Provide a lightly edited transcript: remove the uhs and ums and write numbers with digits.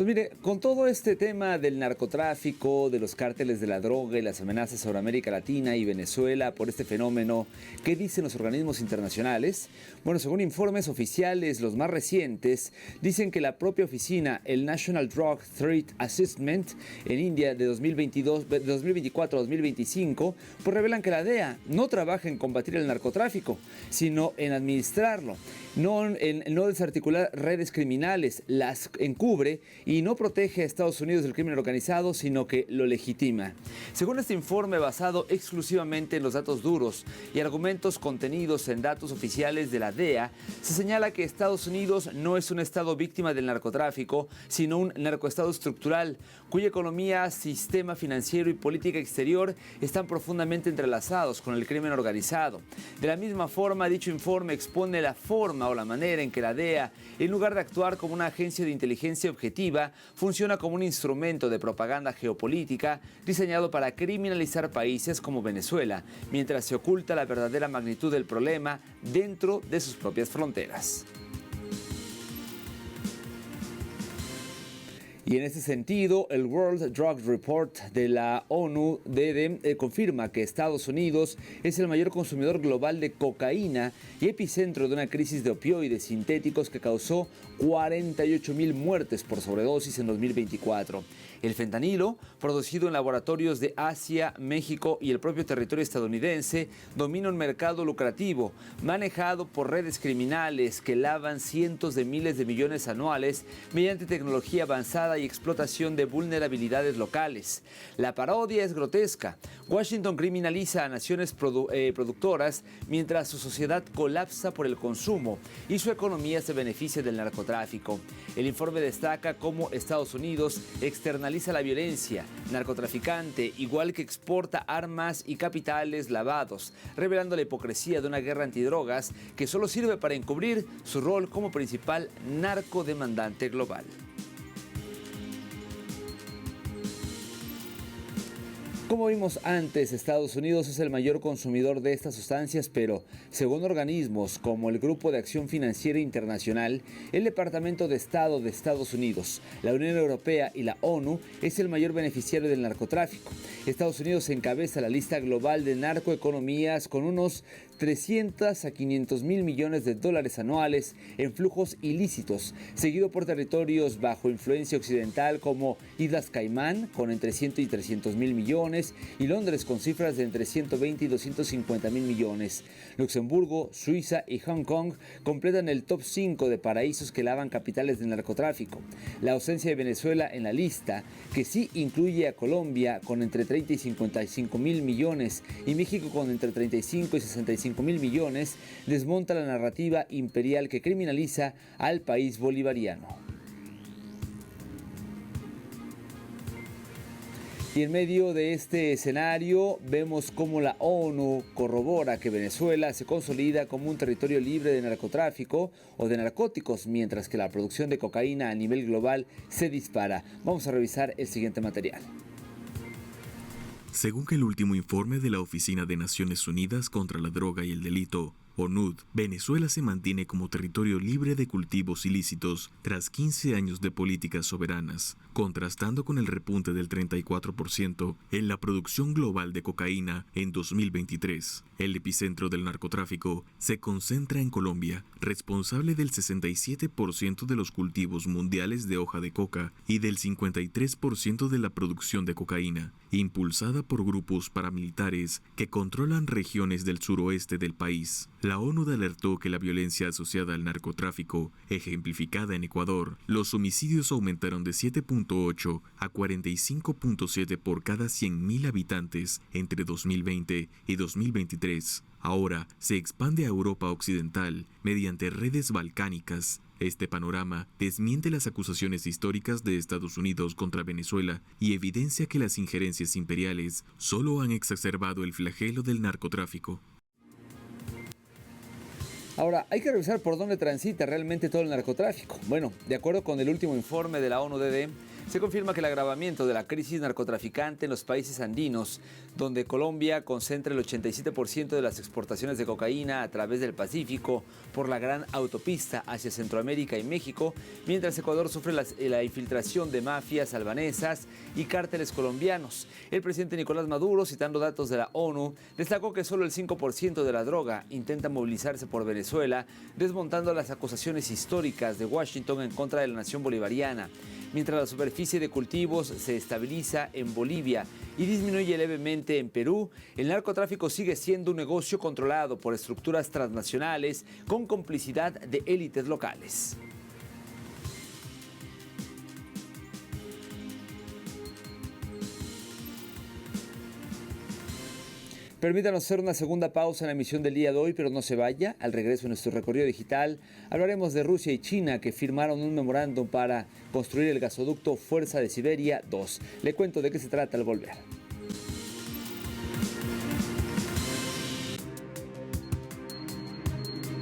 Pues mire, con todo este tema del narcotráfico, de los cárteles de la droga y las amenazas sobre América Latina y Venezuela por este fenómeno, ¿qué dicen los organismos internacionales? Bueno, según informes oficiales, los más recientes, dicen que la propia oficina, el National Drug Threat Assessment en India de 2024 a 2025, pues revelan que la DEA no trabaja en combatir el narcotráfico, sino en administrarlo. No desarticular redes criminales, las encubre y no protege a Estados Unidos del crimen organizado, sino que lo legitima. Según este informe basado exclusivamente en los datos duros y argumentos contenidos en datos oficiales de la DEA, se señala que Estados Unidos no es un estado víctima del narcotráfico, sino un narcoestado estructural, cuya economía, sistema financiero y política exterior están profundamente entrelazados con el crimen organizado. De la misma forma, dicho informe expone la forma o la manera en que la DEA, en lugar de actuar como una agencia de inteligencia objetiva, funciona como un instrumento de propaganda geopolítica diseñado para criminalizar países como Venezuela, mientras se oculta la verdadera magnitud del problema dentro de sus propias fronteras. Y en ese sentido, el World Drug Report de la ONU confirma que Estados Unidos es el mayor consumidor global de cocaína y epicentro de una crisis de opioides sintéticos que causó 48,000 muertes por sobredosis en 2024. El fentanilo, producido en laboratorios de Asia, México y el propio territorio estadounidense, domina un mercado lucrativo, manejado por redes criminales que lavan cientos de miles de millones anuales mediante tecnología avanzada y explotación de vulnerabilidades locales. La parodia es grotesca. Washington criminaliza a naciones productoras mientras su sociedad colapsa por el consumo y su economía se beneficia del narcotráfico. El informe destaca cómo Estados Unidos externaliza la violencia narcotraficante, igual que exporta armas y capitales lavados, revelando la hipocresía de una guerra antidrogas que solo sirve para encubrir su rol como principal narcodemandante global. Como vimos antes, Estados Unidos es el mayor consumidor de estas sustancias, pero según organismos como el Grupo de Acción Financiera Internacional, el Departamento de Estado de Estados Unidos, la Unión Europea y la ONU es el mayor beneficiario del narcotráfico. Estados Unidos encabeza la lista global de narcoeconomías con unos 300 a 500 mil millones de dólares anuales en flujos ilícitos, seguido por territorios bajo influencia occidental como Islas Caimán con entre 100 y 300 mil millones, y Londres con cifras de entre 120 y 250 mil millones. Luxemburgo, Suiza y Hong Kong completan el top 5 de paraísos que lavan capitales del narcotráfico. La ausencia de Venezuela en la lista, que sí incluye a Colombia con entre 30 y 55 mil millones y México con entre 35 y 65 mil millones, desmonta la narrativa imperial que criminaliza al país bolivariano. Y en medio de este escenario vemos cómo la ONU corrobora que Venezuela se consolida como un territorio libre de narcotráfico o de narcóticos, mientras que la producción de cocaína a nivel global se dispara. Vamos a revisar el siguiente material. Según el último informe de la Oficina de Naciones Unidas contra la Droga y el Delito, ONUD, Venezuela se mantiene como territorio libre de cultivos ilícitos tras 15 años de políticas soberanas, contrastando con el repunte del 34% en la producción global de cocaína en 2023. El epicentro del narcotráfico se concentra en Colombia, responsable del 67% de los cultivos mundiales de hoja de coca y del 53% de la producción de cocaína, impulsada por grupos paramilitares que controlan regiones del suroeste del país. La ONU alertó que la violencia asociada al narcotráfico, ejemplificada en Ecuador, los homicidios aumentaron de 7,8 a 45,7 por cada 100.000 habitantes entre 2020 y 2023. Ahora se expande a Europa Occidental mediante redes balcánicas. Este panorama desmiente las acusaciones históricas de Estados Unidos contra Venezuela y evidencia que las injerencias imperiales solo han exacerbado el flagelo del narcotráfico. Ahora, hay que revisar por dónde transita realmente todo el narcotráfico. Bueno, de acuerdo con el último informe de la ONUDD, Se confirma que el agravamiento de la crisis narcotraficante en los países andinos, donde Colombia concentra el 87% de las exportaciones de cocaína a través del Pacífico por la gran autopista hacia Centroamérica y México, mientras Ecuador sufre la infiltración de mafias albanesas y cárteles colombianos. El presidente Nicolás Maduro, citando datos de la ONU, destacó que solo el 5% de la droga intenta movilizarse por Venezuela, desmontando las acusaciones históricas de Washington en contra de la nación bolivariana. Mientras la superficie de cultivos se estabiliza en Bolivia y disminuye levemente en Perú, el narcotráfico sigue siendo un negocio controlado por estructuras transnacionales con complicidad de élites locales. Permítanos hacer una segunda pausa en la emisión del día de hoy, pero no se vaya. Al regreso de nuestro recorrido digital, hablaremos de Rusia y China, que firmaron un memorándum para construir el gasoducto Fuerza de Siberia 2. Le cuento de qué se trata al volver.